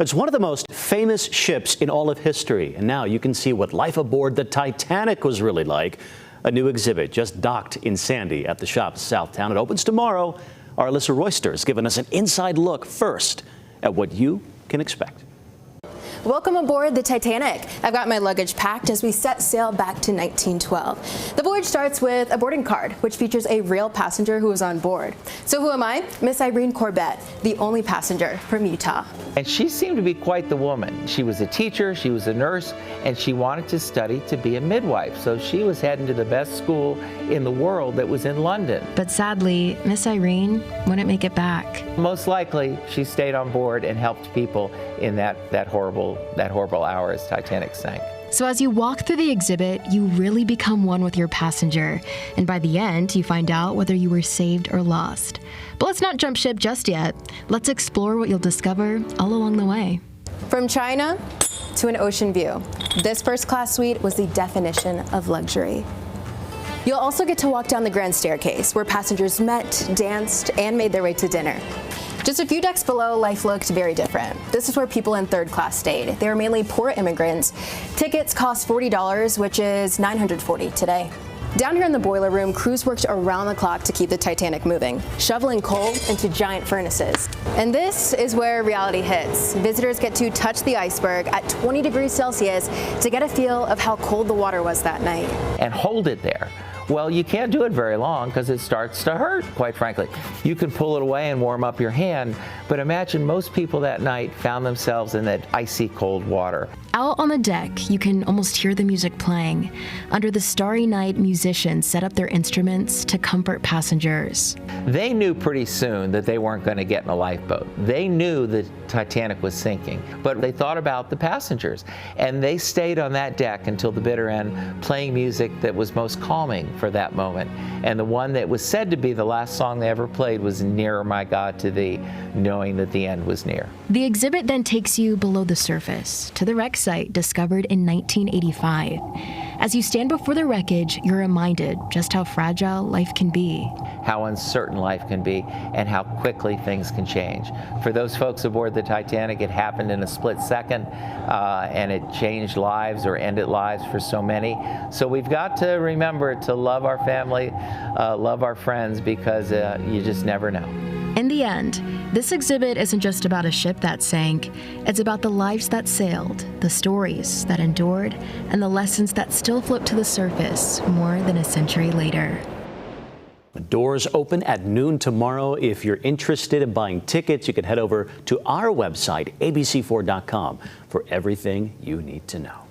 It's one of the most famous ships in all of history, and now you can see what life aboard the Titanic was really like. A new exhibit just docked in Sandy at the Shops Southtown. It opens tomorrow. Our Alyssa Royster has given us an inside look first at what you can expect. Welcome aboard the Titanic. I've got my luggage packed as we set sail back to 1912. The voyage starts with a boarding card, which features a real passenger who was on board. So who am I? Miss Irene Corbett, the only passenger from Utah. And she seemed to be quite the woman. She was a teacher, she was a nurse, and she wanted to study to be a midwife. So she was heading to the best school in the world that was in London. But sadly, Miss Irene wouldn't make it back. Most likely, she stayed on board and helped people in that horrible hour as Titanic sank. So as you walk through the exhibit, you really become one with your passenger. And by the end, you find out whether you were saved or lost. But let's not jump ship just yet. Let's explore what you'll discover all along the way. From China to an ocean view, this first-class suite was the definition of luxury. You'll also get to walk down the grand staircase, where passengers met, danced, and made their way to dinner. Just a few decks below, life looked very different. This is where people in third class stayed. They were mainly poor immigrants. Tickets cost $40, which is $940 today. Down here in the boiler room, crews worked around the clock to keep the Titanic moving, shoveling coal into giant furnaces. And this is where reality hits. Visitors get to touch the iceberg at 20 degrees Celsius to get a feel of how cold the water was that night. And hold it there. Well, you can't do it very long because it starts to hurt, quite frankly. You can pull it away and warm up your hand, but imagine most people that night found themselves in that icy cold water. Out on the deck, you can almost hear the music playing. Under the starry night, musicians set up their instruments to comfort passengers. They knew pretty soon that they weren't going to get in a lifeboat. They knew the Titanic was sinking, but they thought about the passengers, and they stayed on that deck until the bitter end, playing music that was most calming for that moment. And the one that was said to be the last song they ever played was "Nearer, My God, to Thee," knowing that the end was near. The exhibit then takes you below the surface to the wreck site discovered in 1985. As you stand before the wreckage, you're reminded just how fragile life can be. How uncertain life can be and how quickly things can change. For those folks aboard the Titanic, it happened in a split second and it changed lives or ended lives for so many. So we've got to remember to love our family, love our friends, because you just never know. In the end, this exhibit isn't just about a ship that sank. It's about the lives that sailed, the stories that endured, and the lessons that still float to the surface more than a century later. Doors open at noon tomorrow. If you're interested in buying tickets, you can head over to our website, abc4.com, for everything you need to know.